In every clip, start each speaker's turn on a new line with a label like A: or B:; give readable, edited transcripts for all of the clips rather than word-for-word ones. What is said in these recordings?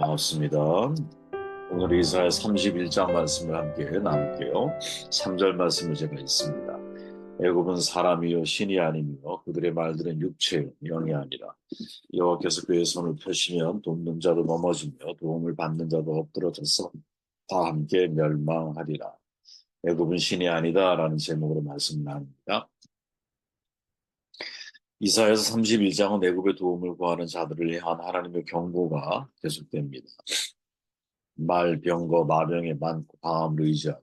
A: 반갑습니다. 오늘 이사야 31장 말씀을 함께 나눌게요. 3절 말씀을 제가 읽습니다. 애굽은 사람이요 신이 아니며 그들의 말들은 육체요 영이 아니라 여호와께서 그의 손을 펴시면 돕는 자도 넘어지며 도움을 받는 자도 엎드러져서 다 함께 멸망하리라. 애굽은 신이 아니다라는 제목으로 말씀 나눕니다. 이사야서 31장은 애굽의 도움을 구하는 자들을 향한 하나님의 경고가 계속됩니다. 말, 병거, 마병에 많고 강함을 의지하고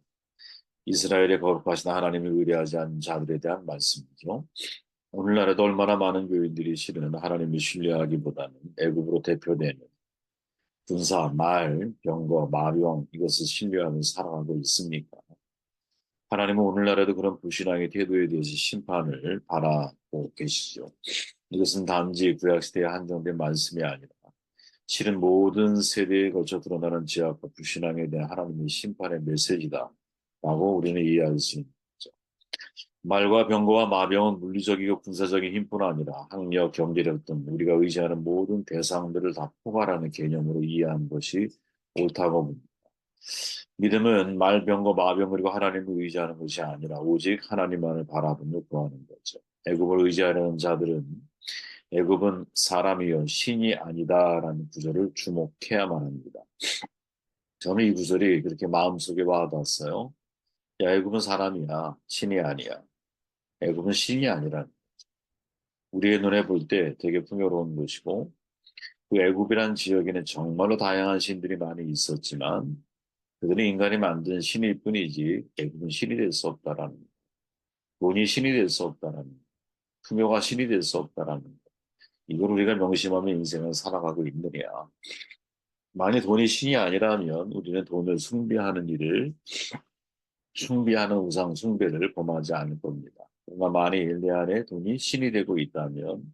A: 이스라엘의 거룩하신 하나님을 의뢰하지 않는 자들에 대한 말씀이죠. 오늘날에도 얼마나 많은 교인들이 실은 하나님을 신뢰하기보다는 애굽으로 대표되는 군사, 말, 병거, 마병 이것을 신뢰하며 살아가고 있습니까? 하나님은 오늘날에도 그런 불신앙의 태도에 대해서 심판을 바라고 계시죠. 이것은 단지 구약시대에 한정된 말씀이 아니라 실은 모든 세대에 걸쳐 드러나는 죄악과 불신앙에 대한 하나님의 심판의 메시지다 라고 우리는 이해할 수 있는 거죠. 말과 병거와 마병은 물리적이고 군사적인 힘뿐 아니라 학력, 경제력 등 우리가 의지하는 모든 대상들을 다 포괄하는 개념으로 이해하는 것이 옳다고 봅니다. 믿음은 말, 병거, 마병 그리고 하나님을 의지하는 것이 아니라 오직 하나님만을 바라보며 구하는 거죠. 애굽을 의지하는 자들은 애굽은 사람이요 신이 아니다라는 구절을 주목해야만 합니다. 저는 이 구절이 그렇게 마음속에 와닿았어요. 야, 애굽은 사람이야, 신이 아니야. 애굽은 신이 아니라 우리의 눈에 볼 때 되게 풍요로운 것이고 그 애굽이라는 지역에는 정말로 다양한 신들이 많이 있었지만 그들은 인간이 만든 신일 뿐이지 애굽은 신이 될 수 없다라는 돈이 신이 될 수 없다라는 풍요가 신이 될 수 없다라는 이걸 우리가 명심하며 인생을 살아가고 있느냐. 만약 돈이 신이 아니라면 우리는 돈을 숭배하는 일을 숭배하는 우상 숭배를 범하지 않을 겁니다. 그러나 만일 내 안에 돈이 신이 되고 있다면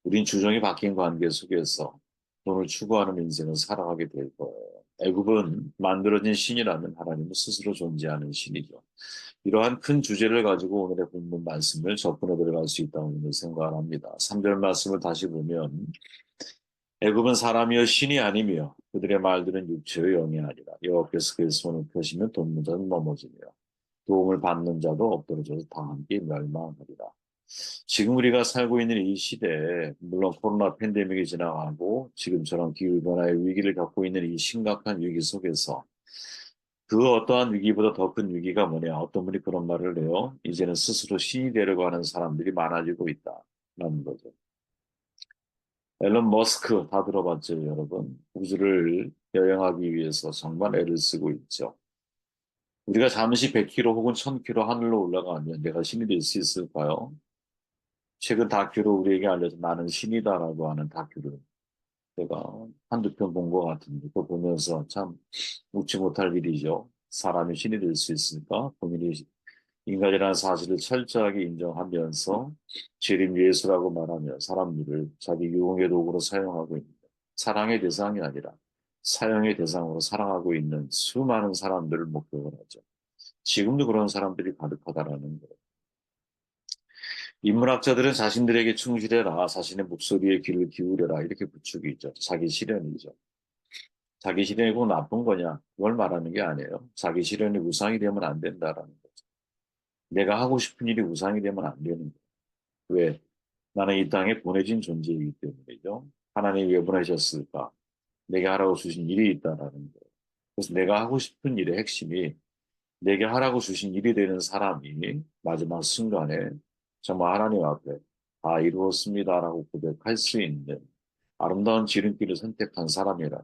A: 우린 주종이 바뀐 관계 속에서 돈을 추구하는 인생을 살아가게 될 거예요. 애굽은 만들어진 신이라면 하나님은 스스로 존재하는 신이죠. 이러한 큰 주제를 가지고 오늘의 본문 말씀을 접근해 들어갈 수 있다고 생각을 합니다. 3절 말씀을 다시 보면 애굽은 사람이여 신이 아니며 그들의 말들은 육체의 영이 아니라 여호와께서 그의 손을 펴시면 돕는 자는 넘어지며 도움을 받는 자도 엎드러져서 다 함께 멸망하리라. 지금 우리가 살고 있는 이 시대에 물론 코로나 팬데믹이 지나가고 지금처럼 기후변화의 위기를 겪고 있는 이 심각한 위기 속에서 그 어떠한 위기보다 더 큰 위기가 뭐냐. 어떤 분이 그런 말을 해요. 이제는 스스로 신이 되려고 하는 사람들이 많아지고 있다라는 거죠. 앨런 머스크 다 들어봤죠, 여러분. 우주를 여행하기 위해서 정말 애를 쓰고 있죠. 우리가 잠시 100km 혹은 1000km 하늘로 올라가면 내가 신이 될 수 있을까요? 최근 다큐로 우리에게 알려져 나는 신이다라고 하는 다큐를 제가 한두 편 본 것 같은데 그거 보면서 참 웃지 못할 일이죠. 사람이 신이 될 수 있을까? 본인이 인간이라는 사실을 철저하게 인정하면서 재림 예수라고 말하며 사람들을 자기 유혹의 도구로 사용하고 있는 사랑의 대상이 아니라 사형의 대상으로 사랑하고 있는 수많은 사람들을 목격을 하죠. 지금도 그런 사람들이 가득하다라는 거예요. 인문학자들은 자신들에게 충실해라, 자신의 목소리에 귀를 기울여라 이렇게 부추기죠. 자기 실현이죠. 자기 실현이 꼭 나쁜 거냐? 그걸 말하는 게 아니에요. 자기 실현이 우상이 되면 안 된다라는 거죠. 내가 하고 싶은 일이 우상이 되면 안 되는 거예요. 왜? 나는 이 땅에 보내진 존재이기 때문이죠. 하나님이 왜 보내셨을까? 내게 하라고 주신 일이 있다라는 거예요. 그래서 내가 하고 싶은 일의 핵심이 내게 하라고 주신 일이 되는 사람이 마지막 순간에 정말 하나님 앞에 다 이루었습니다라고 고백할 수 있는 아름다운 지름길을 선택한 사람이라.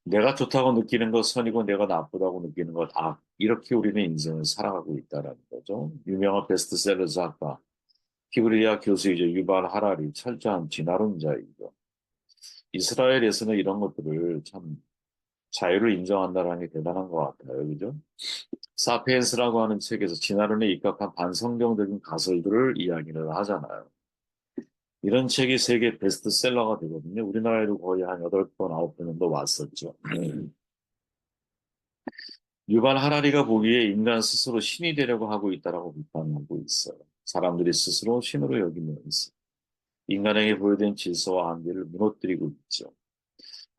A: 내가 좋다고 느끼는 것 선이고 내가 나쁘다고 느끼는 것 악. 이렇게 우리는 인생을 살아가고 있다는 거죠. 유명한 베스트셀러 작가 히브리아 교수이죠. 유발 하라리 철저한 진화론자이죠. 이스라엘에서는 이런 것들을 참 자유를 인정한다는 게 대단한 것 같아요. 그죠? 사피엔스라고 하는 책에서 진화론에 입각한 반성경적인 가설들을 이야기를 하잖아요. 이런 책이 세계 베스트셀러가 되거든요. 우리나라에도 거의 한 8번, 9번 정도 왔었죠. 유발 하라리가 보기에 인간 스스로 신이 되려고 하고 있다라고 비판하고 있어요. 사람들이 스스로 신으로 여기면서 인간에게 보여된 질서와 한계를 무너뜨리고 있죠.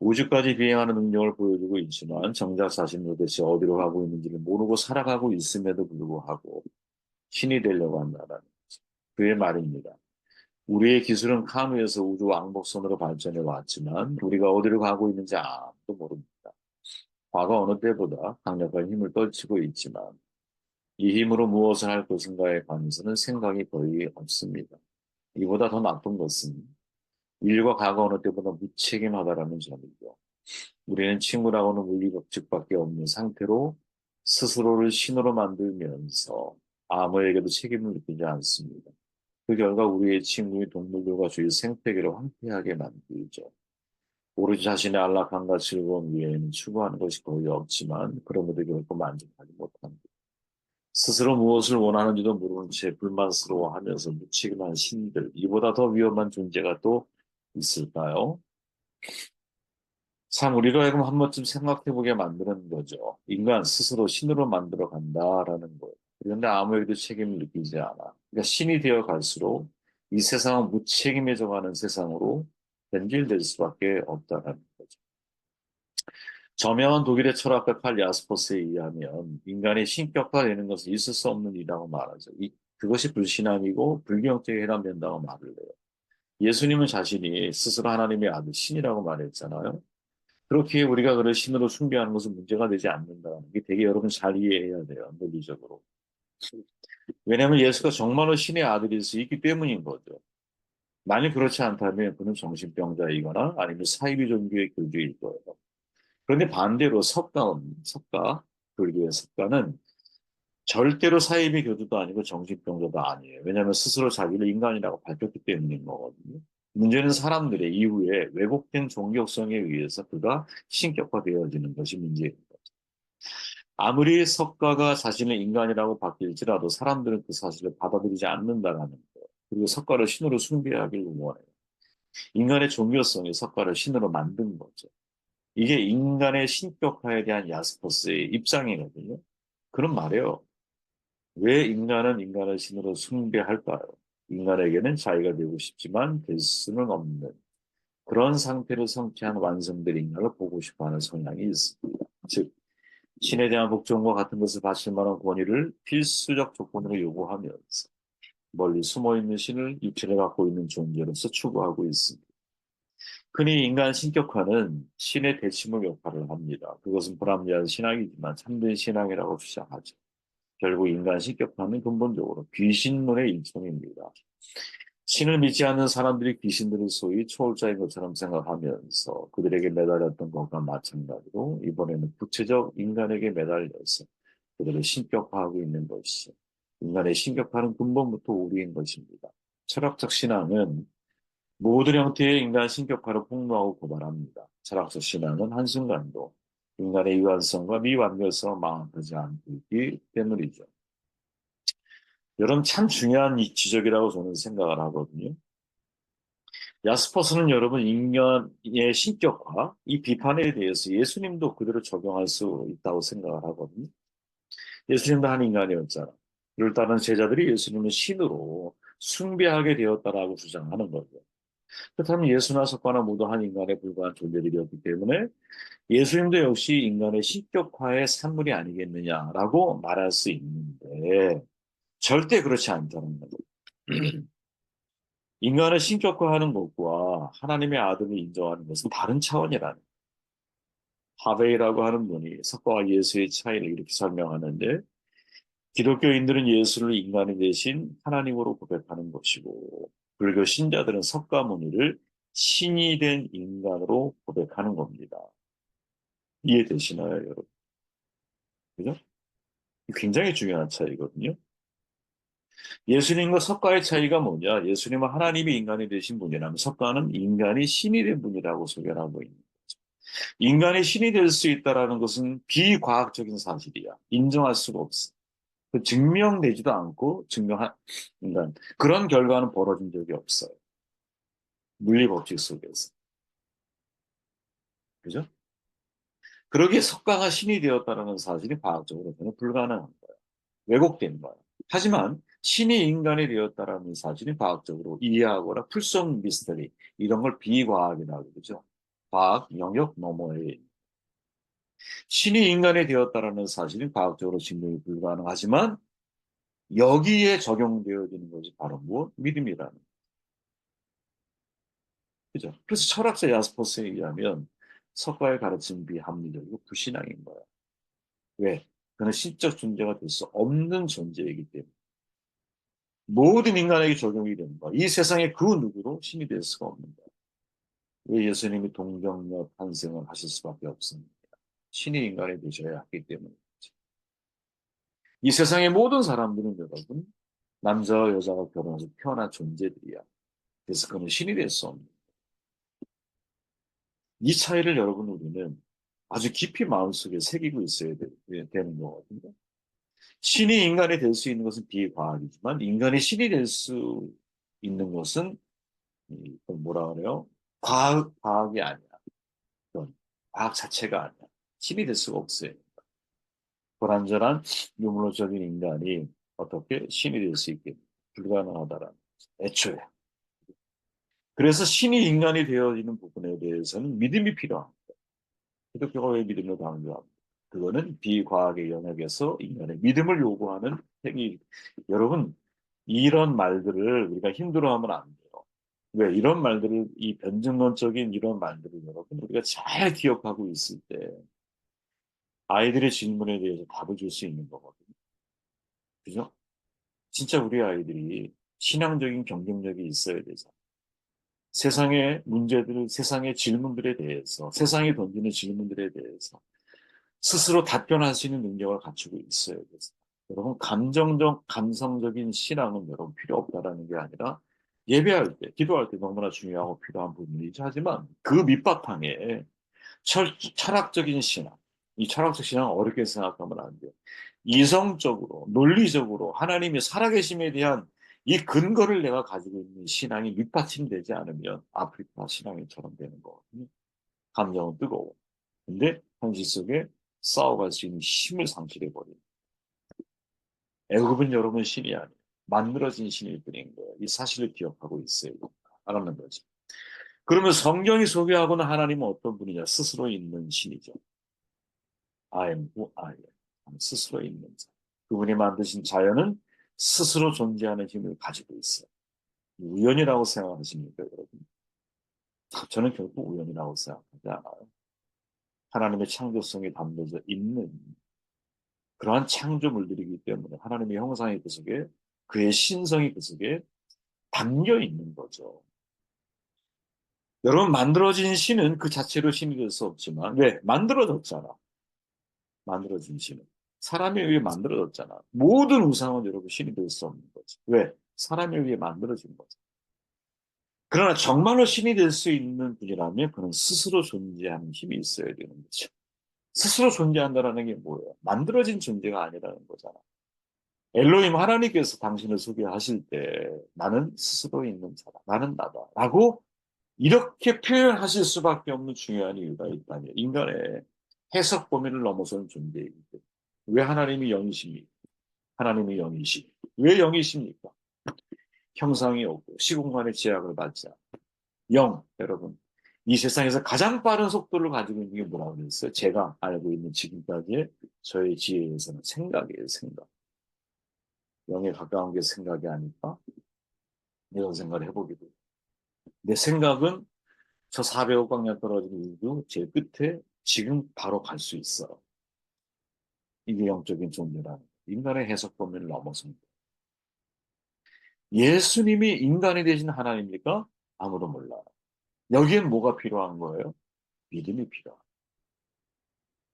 A: 우주까지 비행하는 능력을 보여주고 있지만 정작 자신은 도대체 어디로 가고 있는지를 모르고 살아가고 있음에도 불구하고 신이 되려고 한다는 거죠. 그의 말입니다. 우리의 기술은 카누에서 우주 왕복선으로 발전해 왔지만 우리가 어디로 가고 있는지 아무도 모릅니다. 과거 어느 때보다 강력한 힘을 떨치고 있지만 이 힘으로 무엇을 할 것인가에 관해서는 생각이 거의 없습니다. 이보다 더 나쁜 것은 인류가 과거 어느 때보다 무책임하다라는 점이죠. 우리는 친구라고는 물리 법칙밖에 없는 상태로 스스로를 신으로 만들면서 아무에게도 책임을 느끼지 않습니다. 그 결과 우리의 친구인 동물들과 주위 생태계를 황폐하게 만들죠. 오로지 자신의 안락함과 즐거움 위에는 추구하는 것이 거의 없지만 그럼에도 결코 만족하지 못합니다. 스스로 무엇을 원하는지도 모르는 채 불만스러워하면서 무책임한 신들, 이보다 더 위험한 존재가 또 있을까요? 참 우리로 하여금 한 번쯤 생각해보게 만드는 거죠. 인간 스스로 신으로 만들어 간다라는 거예요. 그런데 아무에게도 책임을 느끼지 않아. 그러니까 신이 되어 갈수록 이 세상은 무책임해져 가는 세상으로 변질될 수밖에 없다는 거죠. 저명한 독일의 철학가 칼 야스퍼스에 의하면 인간이 신격화되는 것은 있을 수 없는 일이라고 말하죠. 그것이 불신앙이고 불경죄에 해당된다고 말을 해요. 예수님은 자신이 스스로 하나님의 아들 신이라고 말했잖아요. 그렇기에 우리가 그를 신으로 숭배하는 것은 문제가 되지 않는다는 게 되게 여러분 잘 이해해야 돼요. 논리적으로. 왜냐하면 예수가 정말로 신의 아들일 수 있기 때문인 거죠. 만약 그렇지 않다면 그는 정신병자이거나 아니면 사이비 종교의 교주일 거예요. 그런데 반대로 석가, 불교의 석가는 절대로 사이비 교주도 아니고 정신병자도 아니에요. 왜냐하면 스스로 자기를 인간이라고 밝혔기 때문인 거거든요. 문제는 사람들의 이후에 왜곡된 종교성에 의해서 그가 신격화되어지는 것이 문제입니다. 아무리 석가가 자신을 인간이라고 바뀔지라도 사람들은 그 사실을 받아들이지 않는다는 거예요. 그리고 석가를 신으로 숭배하기를 원해요. 인간의 종교성이 석가를 신으로 만든 거죠. 이게 인간의 신격화에 대한 야스퍼스의 입장이거든요. 그런 말이에요. 왜 인간은 인간을 신으로 숭배할까요? 인간에게는 자기가 되고 싶지만 될 수는 없는 그런 상태를 성취한 완성된 인간을 보고 싶어하는 성향이 있습니다. 즉, 신에 대한 복종과 같은 것을 바칠 만한 권위를 필수적 조건으로 요구하면서 멀리 숨어있는 신을 육체를 갖고 있는 존재로서 추구하고 있습니다. 흔히 인간 신격화는 신의 대치목 역할을 합니다. 그것은 불합리한 신앙이지만 참된 신앙이라고 주장하죠. 결국 인간 신격화는 근본적으로 귀신론의 일종입니다. 신을 믿지 않는 사람들이 귀신들을 소위 초월자인 것처럼 생각하면서 그들에게 매달렸던 것과 마찬가지로 이번에는 구체적 인간에게 매달려서 그들을 신격화하고 있는 것이 인간의 신격화는 근본부터 오류인 것입니다. 철학적 신앙은 모든 형태의 인간 신격화를 폭로하고 고발합니다. 철학적 신앙은 한순간도 인간의 유한성과 미완결성을 망각하지 않고 있기 때문이죠. 여러분 참 중요한 이 지적이라고 저는 생각을 하거든요. 야스퍼스는 여러분 인간의 신격화, 이 비판에 대해서 예수님도 그대로 적용할 수 있다고 생각을 하거든요. 예수님도 한 인간이었잖아. 이를 따른 제자들이 예수님을 신으로 숭배하게 되었다라고 주장하는 거죠. 그렇다면 예수나 석가나 모두 한 인간에 불과한 존재들이었기 때문에 예수님도 역시 인간의 신격화의 산물이 아니겠느냐라고 말할 수 있는데 절대 그렇지 않다는 거죠. 인간을 신격화하는 것과 하나님의 아들을 인정하는 것은 다른 차원이라는 거예요. 하베이라고 하는 분이 석가와 예수의 차이를 이렇게 설명하는데 기독교인들은 예수를 인간이 대신 하나님으로 고백하는 것이고 불교 신자들은 석가모니를 신이 된 인간으로 고백하는 겁니다. 이해되시나요, 여러분? 그죠? 굉장히 중요한 차이거든요. 예수님과 석가의 차이가 뭐냐? 예수님은 하나님이 인간이 되신 분이라면 석가는 인간이 신이 된 분이라고 소개하고 있는 거죠. 인간이 신이 될 수 있다라는 것은 비과학적인 사실이야. 인정할 수가 없어. 그 증명되지도 않고 그러니까 그런 결과는 벌어진 적이 없어요. 물리 법칙 속에서. 그죠? 그러기에 석가가 신이 되었다는 사실이 과학적으로는 불가능한 거예요. 왜곡된 거예요. 하지만 신이 인간이 되었다라는 사실이 과학적으로 이해하거나 풀성 미스터리 이런 걸 비과학이라고 그러죠. 과학 영역 너머에 신이 인간이 되었다라는 사실은 과학적으로 증명이 불가능하지만 여기에 적용되어지는 것이 바로 무엇? 믿음이라는 거죠. 그죠? 그래서 철학자 야스퍼스에 의하면 석가의 가르침 비합리적이고 불신앙인 거야. 왜? 그는 신적 존재가 될 수 없는 존재이기 때문에 모든 인간에게 적용이 되는 거야. 이 세상에 그 누구도 신이 될 수가 없는 거야. 왜 예수님이 동정녀 탄생을 하실 수밖에 없습니다. 신이 인간이 되셔야 하기 때문에. 이 세상의 모든 사람들은 여러분, 남자와 여자가 결혼해서 태어난 존재들이야. 그래서 그는 신이 될 수 없는. 이 차이를 여러분 우리는 아주 깊이 마음속에 새기고 있어야 되는 거거든요. 신이 인간이 될 수 있는 것은 비과학이지만 인간이 신이 될 수 있는 것은 뭐라 그래요? 과학이 아니야. 그건 과학 자체가 아니야. 신이 될 수가 없어요. 불완전한 유물론적인 인간이 어떻게 신이 될 수 있게 불가능하다라는 거죠. 애초에. 그래서 신이 인간이 되어지는 부분에 대해서는 믿음이 필요합니다. 기독교가 왜 믿음을 강조합니까? 그거는 비과학의 영역에서 인간의 믿음을 요구하는 행위. 여러분, 이런 말들을 우리가 힘들어하면 안 돼요. 왜? 이런 말들을, 이 변증론적인 이런 말들을 여러분, 우리가 잘 기억하고 있을 때 아이들의 질문에 대해서 답을 줄 수 있는 거거든요. 그죠? 진짜 우리 아이들이 신앙적인 경쟁력이 있어야 되잖아요. 세상의 문제들, 세상의 질문들에 대해서, 세상이 던지는 질문들에 대해서 스스로 답변할 수 있는 능력을 갖추고 있어야 돼요. 여러분, 감성적인 신앙은 여러분 필요 없다라는 게 아니라 예배할 때, 기도할 때 너무나 중요하고 필요한 부분이죠. 하지만 그 밑바탕에 철학적인 신앙, 이 철학적 신앙을 어렵게 생각하면 안 돼요. 이성적으로, 논리적으로 하나님이 살아계심에 대한 이 근거를 내가 가지고 있는 신앙이 밑받침되지 않으면 아프리카 신앙인처럼 되는 거거든요. 감정은 뜨거워. 근데 현실 속에 싸워갈 수 있는 힘을 상실해버린. 애굽은 여러분 신이 아니에요. 만들어진 신일 뿐인 거예요. 이 사실을 기억하고 있어야 알았는 거지. 그러면 성경이 소개하고는 하나님은 어떤 분이냐? 스스로 있는 신이죠. I am who I am. 스스로 있는 자. 그분이 만드신 자연은 스스로 존재하는 힘을 가지고 있어요. 우연이라고 생각하십니까, 여러분? 저는 결국 우연이라고 생각하지 않아요. 하나님의 창조성이 담겨져 있는 그러한 창조물들이기 때문에 하나님의 형상이 그 속에 그의 신성이 그 속에 담겨 있는 거죠. 여러분 만들어진 신은 그 자체로 신이 될 수 없지만 왜? 만들어졌잖아. 만들어진 신은. 사람에 의해 만들어졌잖아. 모든 우상은 여러분 신이 될 수 없는 거지. 왜? 사람에 의해 만들어진 거죠. 그러나 정말로 신이 될 수 있는 분이라면 그는 스스로 존재하는 힘이 있어야 되는 거죠. 스스로 존재한다는 게 뭐예요? 만들어진 존재가 아니라는 거잖아. 엘로힘 하나님께서 당신을 소개하실 때 나는 스스로 있는 자다. 나는 나다. 라고 이렇게 표현하실 수밖에 없는 중요한 이유가 있다면 인간의 해석 범위를 넘어서는 존재이기 때문에 왜 하나님이 영이십니까? 하나님이 영이시. 왜 영이십니까? 형상이 없고 시공간의 제약을 받지 않고 영, 여러분. 이 세상에서 가장 빠른 속도를 가지고 있는 게 뭐라고 그랬어요? 제가 알고 있는 지금까지의 저의 지혜에서는 생각이에요, 생각. 영에 가까운 게 생각이 아닐까? 이런 생각을 해보기도. 내 생각은 저 400억 광년 떨어진 우주 제 끝에 지금 바로 갈 수 있어. 이게 영적인 존재라는 거예요. 인간의 해석 범위를 넘어섭니다. 예수님이 인간이 되신 하나님입니까? 아무도 몰라요. 여기엔 뭐가 필요한 거예요? 믿음이 필요해요.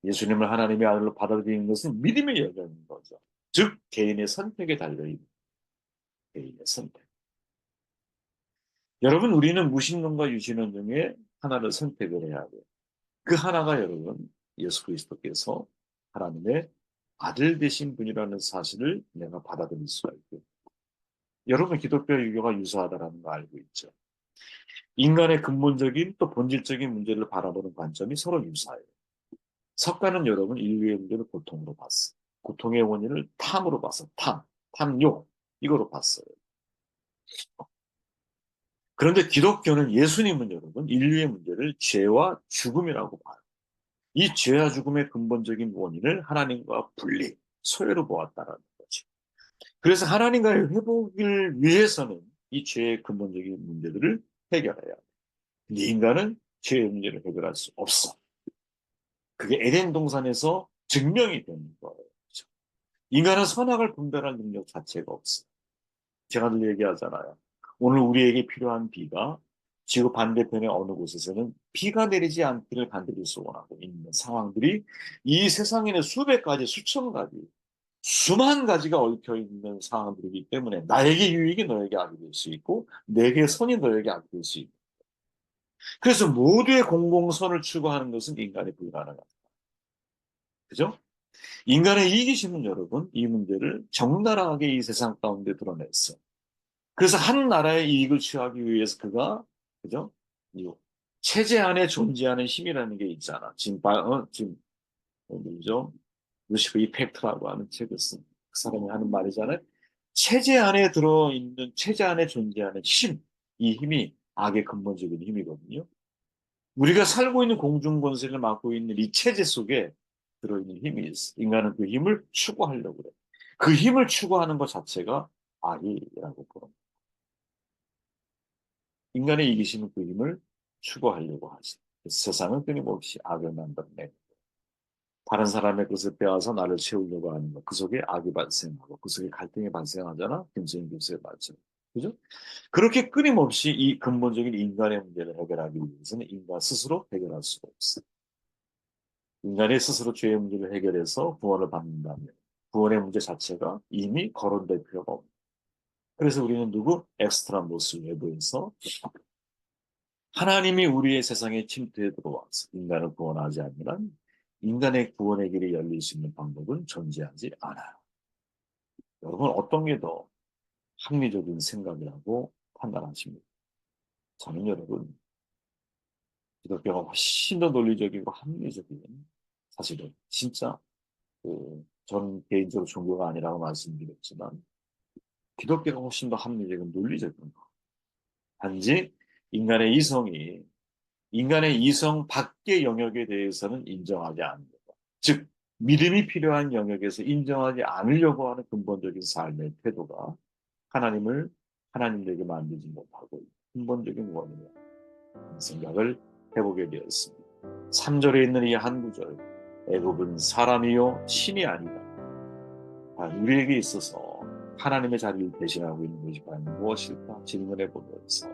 A: 예수님을 하나님의 아들로 받아들이는 것은 믿음의 여정인 거죠. 즉 개인의 선택에 달려있는 개인의 선택. 여러분 우리는 무신론과 유신론 중에 하나를 선택을 해야 돼요. 그 하나가 여러분 예수 그리스도께서 하나님의 아들 되신 분이라는 사실을 내가 받아들일 수가 있고 여러분 기독교 유교가 유사하다는 거 알고 있죠. 인간의 근본적인 또 본질적인 문제를 바라보는 관점이 서로 유사해요. 석가는 여러분 인류의 문제를 고통으로 봤어요. 고통의 원인을 탐으로 봤어. 탐욕 이거로 봤어요. 그런데 기독교는 예수님은 여러분 인류의 문제를 죄와 죽음이라고 봐요. 이 죄와 죽음의 근본적인 원인을 하나님과 분리, 소외로 보았다라는 거죠. 그래서 하나님과의 회복을 위해서는 이 죄의 근본적인 문제들을 해결해야 돼. 근데 인간은 죄의 문제를 해결할 수 없어. 그게 에덴 동산에서 증명이 되는 거예요. 그렇죠? 인간은 선악을 분별할 능력 자체가 없어. 제가 늘 얘기하잖아요. 오늘 우리에게 필요한 비가 지구 반대편의 어느 곳에서는 비가 내리지 않기를 간절히 소원하고 있는 상황들이 이 세상에는 수백 가지, 수천 가지, 수만 가지가 얽혀 있는 상황들이기 때문에 나에게 유익이 너에게 악이 될 수 있고 내게 선이 너에게 악이 될 수 있고 그래서 모두의 공공선을 추구하는 것은 인간이 불가능합니다. 그죠? 인간의 이기심은 여러분 이 문제를 적나라하게 이 세상 가운데 드러냈어. 그래서 한 나라의 이익을 취하기 위해서 그가 그죠? 이 체제 안에 존재하는 힘이라는 게 있잖아. 지금 누구죠? 루시퍼 이펙트라고 하는 책을 쓴 그 사람이 하는 말이잖아요. 체제 안에 들어있는 체제 안에 존재하는 힘, 이 힘이 악의 근본적인 힘이거든요. 우리가 살고 있는 공중 권세를 맡고 있는 이 체제 속에 들어있는 힘이 있어. 인간은 그 힘을 추구하려고 그래. 그 힘을 추구하는 것 자체가 악이라고 보는 인간의 이기심은 그 힘을 추구하려고 하지. 세상은 끊임없이 악을 만들어내고 다른 사람의 것을 빼앗아 나를 채우려고 하는 것. 그 속에 악이 발생하고 그 속에 갈등이 발생하잖아. 김수인 교수의 말처럼. 그죠? 그렇게 끊임없이 이 근본적인 인간의 문제를 해결하기 위해서는 인간 스스로 해결할 수가 없어. 인간이 스스로 죄의 문제를 해결해서 구원을 받는다면 구원의 문제 자체가 이미 거론될 필요가 없다. 그래서 우리는 누구? 엑스트라모스 외부에서 하나님이 우리의 세상에 침투해 들어와서 인간을 구원하지 않으면 인간의 구원의 길이 열릴 수 있는 방법은 존재하지 않아요. 여러분 어떤 게 더 합리적인 생각이라고 판단하십니까? 저는 여러분 기독교가 훨씬 더 논리적이고 합리적인 사실은 진짜 저는 개인적으로 종교가 아니라고 말씀드렸지만 기독교가 훨씬 더 합리적인 논리적인 거. 단지 인간의 이성이 인간의 이성 밖의 영역에 대해서는 인정하지 않는 것. 즉, 믿음이 필요한 영역에서 인정하지 않으려고 하는 근본적인 삶의 태도가 하나님을 하나님에게 만들지 못하고 있는 근본적인 원인이라는 생각을 해보게 되었습니다. 3절에 있는 이 한 구절, 애굽은 사람이요 신이 아니다. 우리에게 있어서 하나님의 자리를 대신하고 있는 것이 과연 무엇일까 질문해 보면서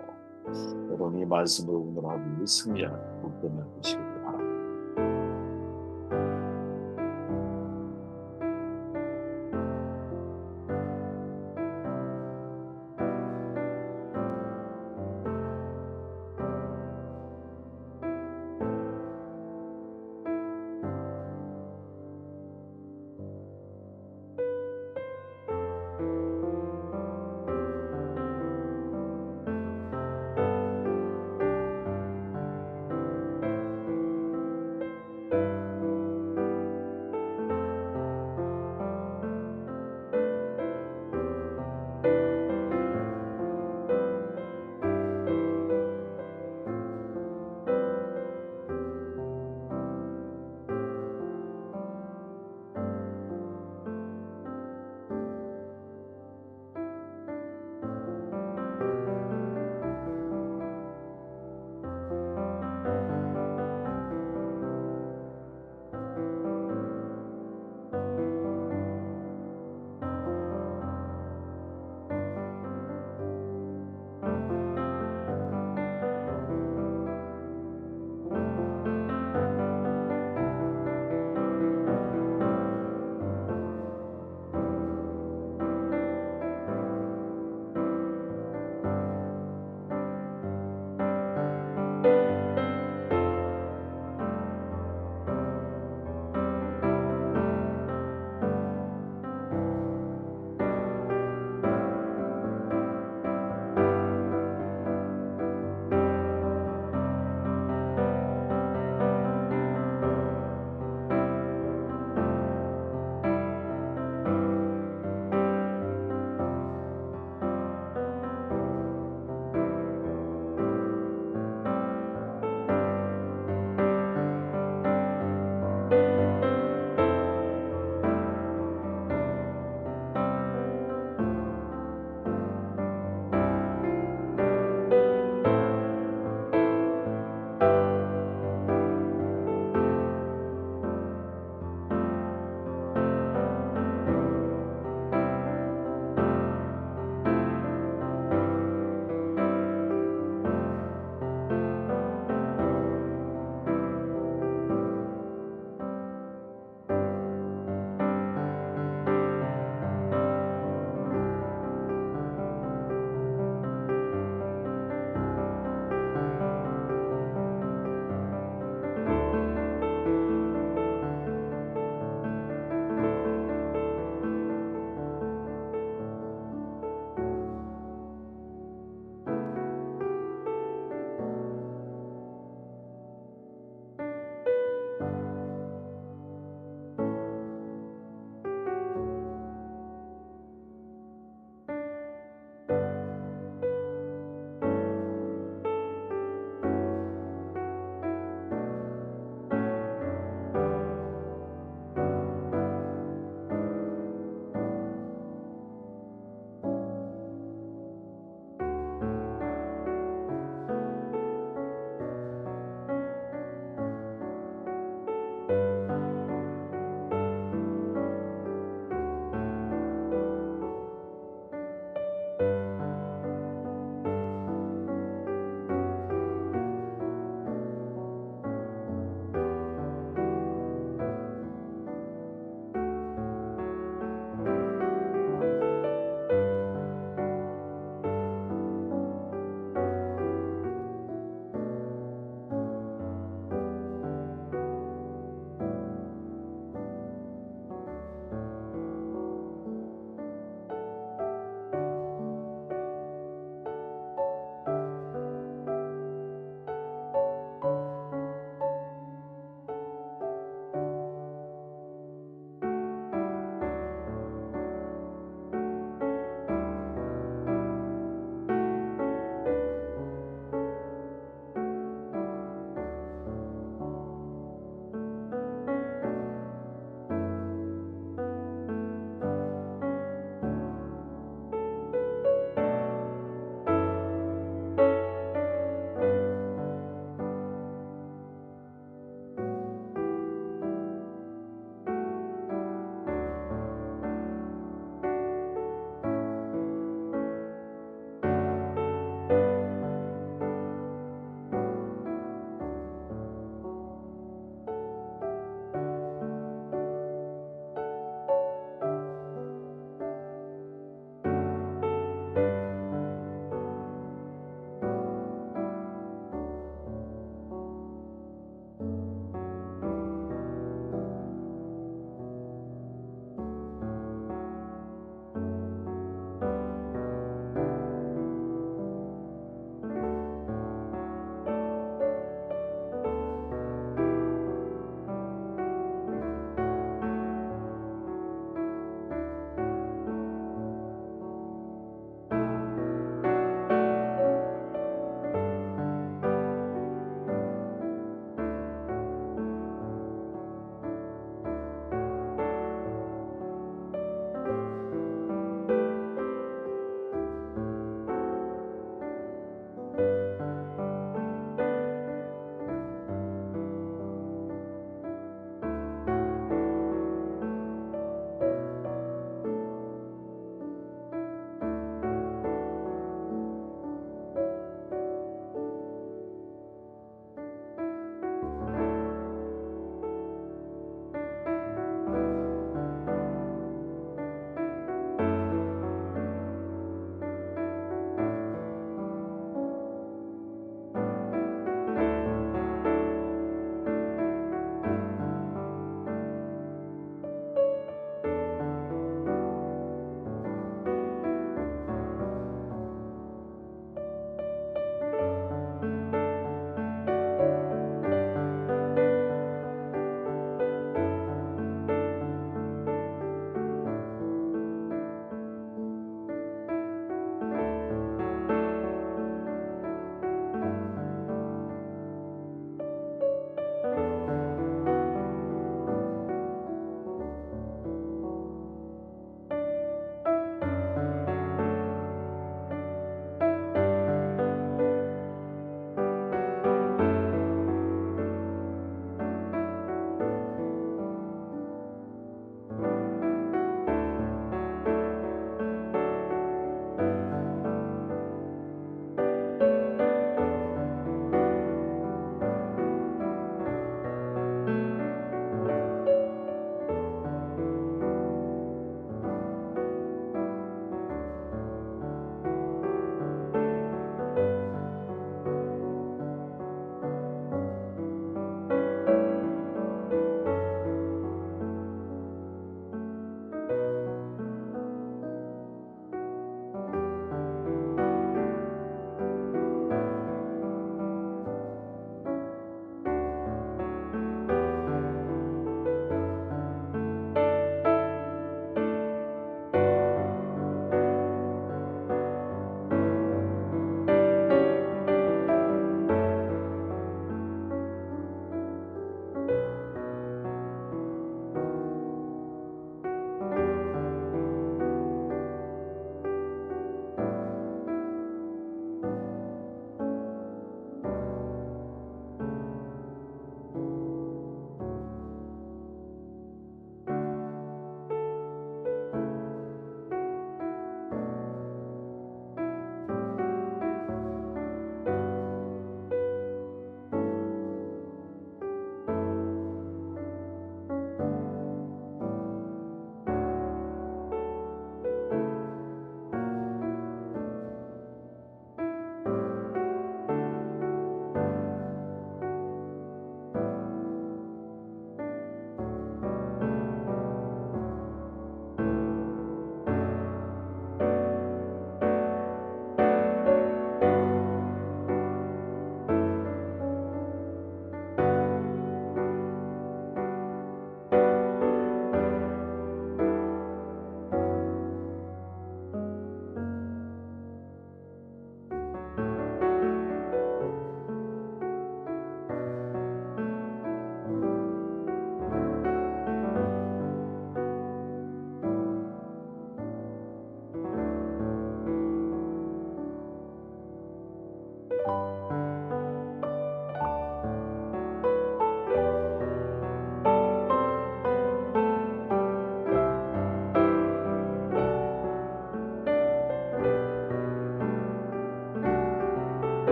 A: 여러분이 말씀으로 오늘 하루 승리하는 복된 날 되시길